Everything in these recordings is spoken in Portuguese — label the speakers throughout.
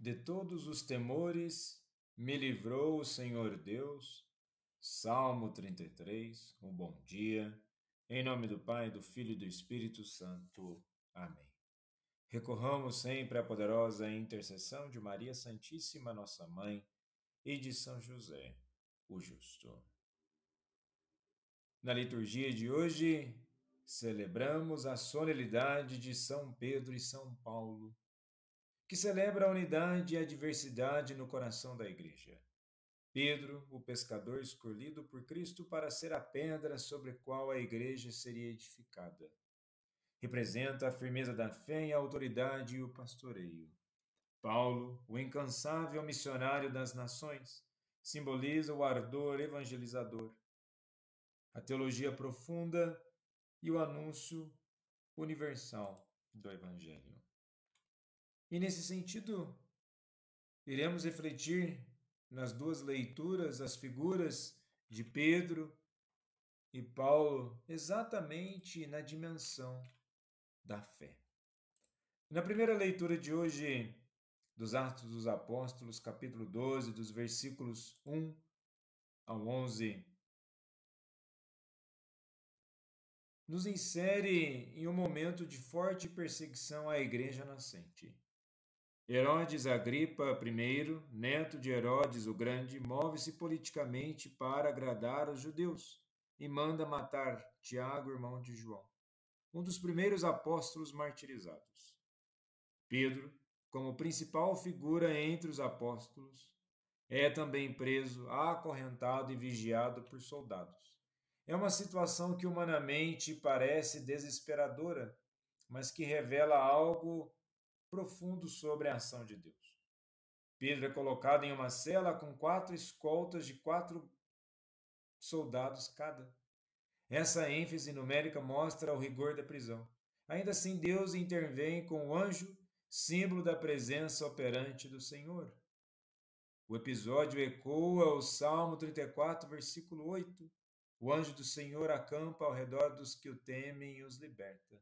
Speaker 1: De todos os temores me livrou o Senhor Deus. Salmo 33, um bom dia. Em nome do Pai, do Filho e do Espírito Santo. Amém. Recorramos sempre à poderosa intercessão de Maria Santíssima, nossa Mãe, e de São José, o Justo. Na liturgia de hoje, celebramos a solenidade de São Pedro e São Paulo, que celebra a unidade e a diversidade no coração da Igreja. Pedro, o pescador escolhido por Cristo para ser a pedra sobre a qual a Igreja seria edificada, representa a firmeza da fé e a autoridade e o pastoreio. Paulo, o incansável missionário das nações, simboliza o ardor evangelizador, a teologia profunda e o anúncio universal do Evangelho. E nesse sentido, iremos refletir nas duas leituras as figuras de Pedro e Paulo exatamente na dimensão da fé. Na primeira leitura de hoje, dos Atos dos Apóstolos, capítulo 12, dos versículos 1 ao 11, nos insere em um momento de forte perseguição à igreja nascente. Herodes Agripa I, neto de Herodes o Grande, move-se politicamente para agradar os judeus e manda matar Tiago, irmão de João, um dos primeiros apóstolos martirizados. Pedro, como principal figura entre os apóstolos, é também preso, acorrentado e vigiado por soldados. É uma situação que humanamente parece desesperadora, mas que revela algo profundo sobre a ação de Deus. Pedro é colocado em uma cela com 4 escoltas de 4 soldados cada. Essa ênfase numérica mostra o rigor da prisão. Ainda assim, Deus intervém com o anjo, símbolo da presença operante do Senhor. O episódio ecoa o Salmo 34, versículo 8. O anjo do Senhor acampa ao redor dos que o temem e os liberta.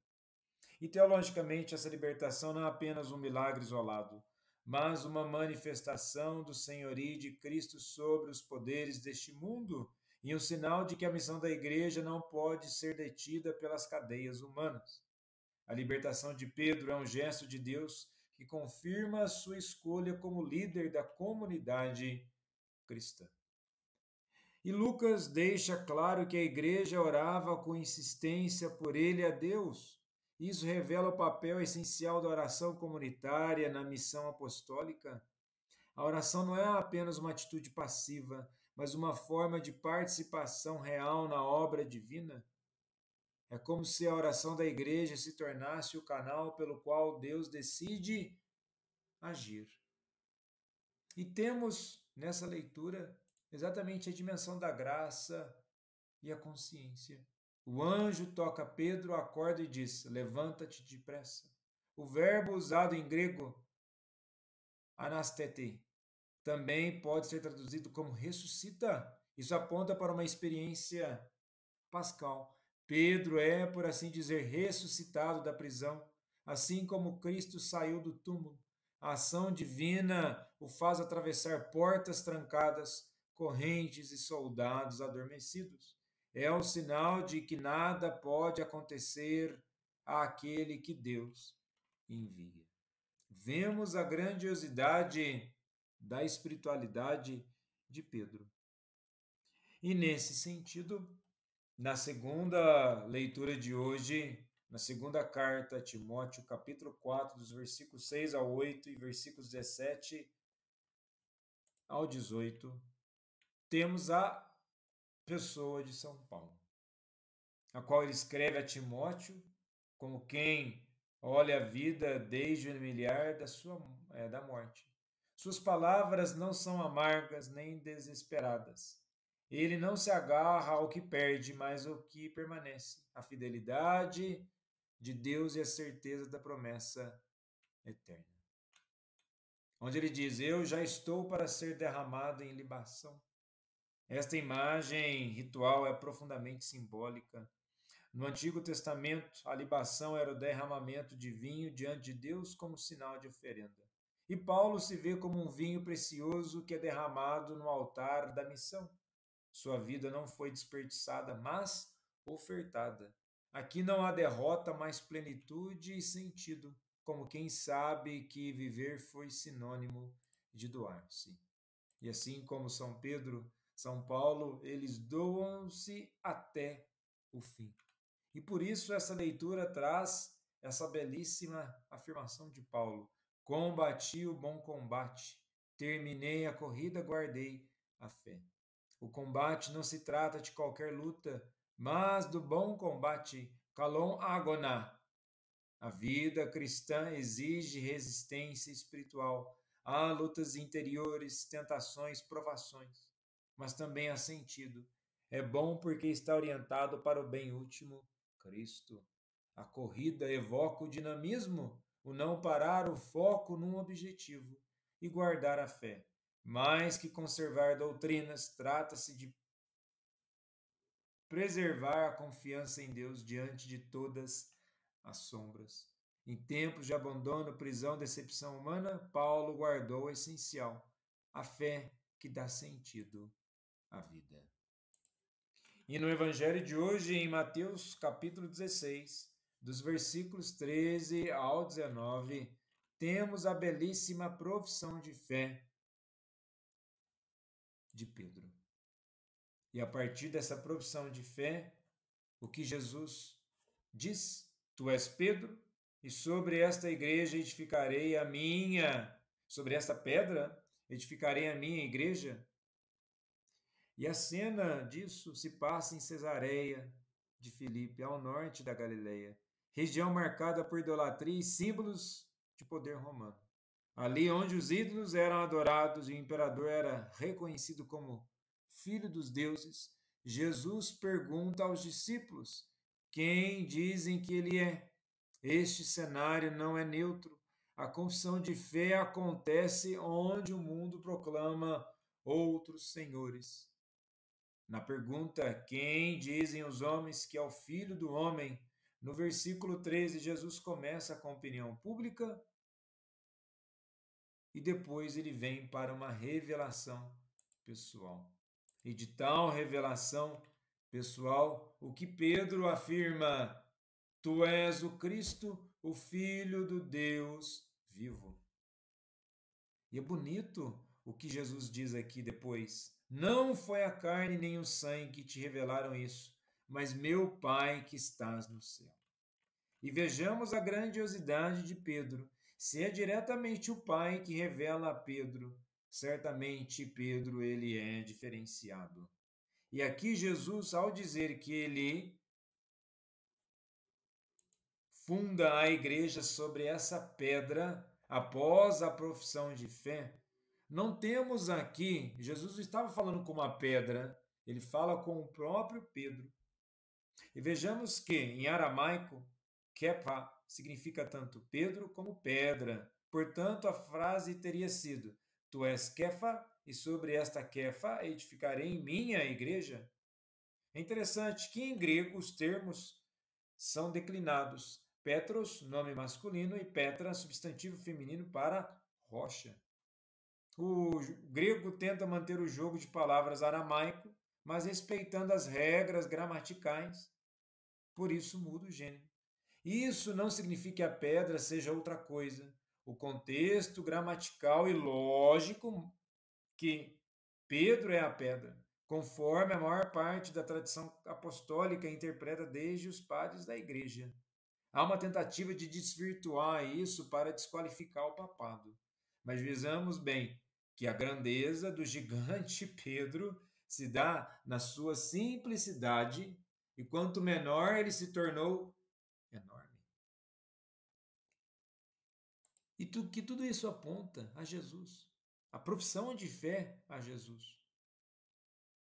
Speaker 1: E teologicamente, essa libertação não é apenas um milagre isolado, mas uma manifestação do senhorio de Cristo sobre os poderes deste mundo e um sinal de que a missão da Igreja não pode ser detida pelas cadeias humanas. A libertação de Pedro é um gesto de Deus que confirma a sua escolha como líder da comunidade cristã. E Lucas deixa claro que a igreja orava com insistência por ele a Deus. Isso revela o papel essencial da oração comunitária na missão apostólica. A oração não é apenas uma atitude passiva, mas uma forma de participação real na obra divina. É como se a oração da igreja se tornasse o canal pelo qual Deus decide agir. E temos nessa leitura exatamente a dimensão da graça e a consciência. O anjo toca Pedro, acorda e diz: levanta-te depressa. O verbo usado em grego, anastete, também pode ser traduzido como ressuscita. Isso aponta para uma experiência pascal. Pedro é, por assim dizer, ressuscitado da prisão, assim como Cristo saiu do túmulo. A ação divina o faz atravessar portas trancadas, correntes e soldados adormecidos. É o sinal de que nada pode acontecer àquele que Deus envia. Vemos a grandiosidade da espiritualidade de Pedro. E nesse sentido, na segunda leitura de hoje, na segunda carta a Timóteo, capítulo 4, dos versículos 6 ao 8 e versículos 17 ao 18, temos a pessoa de São Paulo, a qual ele escreve a Timóteo como quem olha a vida desde o limiar da morte. Suas palavras não são amargas nem desesperadas. Ele não se agarra ao que perde, mas ao que permanece. A fidelidade de Deus e a certeza da promessa eterna. Onde ele diz: eu já estou para ser derramado em libação. Esta imagem ritual é profundamente simbólica. No Antigo Testamento, a libação era o derramamento de vinho diante de Deus como sinal de oferenda. E Paulo se vê como um vinho precioso que é derramado no altar da missão. Sua vida não foi desperdiçada, mas ofertada. Aqui não há derrota, mas plenitude e sentido, como quem sabe que viver foi sinônimo de doar-se. E assim como São Pedro, São Paulo, eles doam-se até o fim. E por isso essa leitura traz essa belíssima afirmação de Paulo: combati o bom combate, terminei a corrida, guardei a fé. O combate não se trata de qualquer luta, mas do bom combate, kalon agoná. A vida cristã exige resistência espiritual. Há lutas interiores, tentações, provações, mas também há sentido. É bom porque está orientado para o bem último, Cristo. A corrida evoca o dinamismo, o não parar, o foco num objetivo e guardar a fé. Mais que conservar doutrinas, trata-se de preservar a confiança em Deus diante de todas as sombras. Em tempos de abandono, prisão, decepção humana, Paulo guardou o essencial, a fé que dá sentido à vida. E no evangelho de hoje, em Mateus capítulo 16, dos versículos 13 ao 19, temos a belíssima profissão de fé de Pedro. E a partir dessa profissão de fé, o que Jesus diz: Tu és Pedro, e sobre esta igreja edificarei a minha, sobre esta pedra edificarei a minha igreja. E a cena disso se passa em Cesareia de Filipe, ao norte da Galileia, região marcada por idolatria e símbolos de poder romano. Ali onde os ídolos eram adorados e o imperador era reconhecido como filho dos deuses, Jesus pergunta aos discípulos: quem dizem que ele é? Este cenário não é neutro. A confissão de fé acontece onde o mundo proclama outros senhores. Na pergunta: quem dizem os homens que é o filho do homem? No versículo 13, Jesus começa com a opinião pública e depois ele vem para uma revelação pessoal. E de tal revelação pessoal, o que Pedro afirma: Tu és o Cristo, o Filho do Deus vivo. E é bonito o que Jesus diz aqui depois: Não foi a carne nem o sangue que te revelaram isso, mas meu Pai que estás no céu. E vejamos a grandiosidade de Pedro. Se é diretamente o Pai que revela a Pedro, certamente Pedro ele é diferenciado. E aqui Jesus, ao dizer que ele funda a igreja sobre essa pedra, após a profissão de fé, não temos aqui, Jesus não estava falando com uma pedra, ele fala com o próprio Pedro. E vejamos que, em aramaico, kefa significa tanto Pedro como pedra. Portanto, a frase teria sido: Tu és kefa, e sobre esta kefa edificarei em minha igreja. É interessante que em grego os termos são declinados. Petros, nome masculino, e Petra, substantivo feminino para rocha. O grego tenta manter o jogo de palavras aramaico, mas respeitando as regras gramaticais. Por isso muda o gênero. Isso não significa que a pedra seja outra coisa. O contexto gramatical e lógico que Pedro é a pedra, conforme a maior parte da tradição apostólica interpreta desde os padres da igreja. Há uma tentativa de desvirtuar isso para desqualificar o papado. Mas visamos bem que a grandeza do gigante Pedro se dá na sua simplicidade, e quanto menor ele se tornou, enorme. E que tudo isso aponta a Jesus. A profissão de fé a Jesus.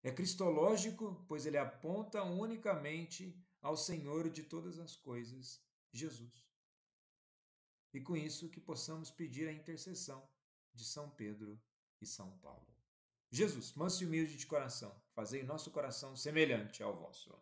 Speaker 1: É cristológico, pois ele aponta unicamente ao Senhor de todas as coisas, Jesus. E com isso que possamos pedir a intercessão de São Pedro e São Paulo. Jesus, manso e humilde de coração, fazei nosso coração semelhante ao vosso.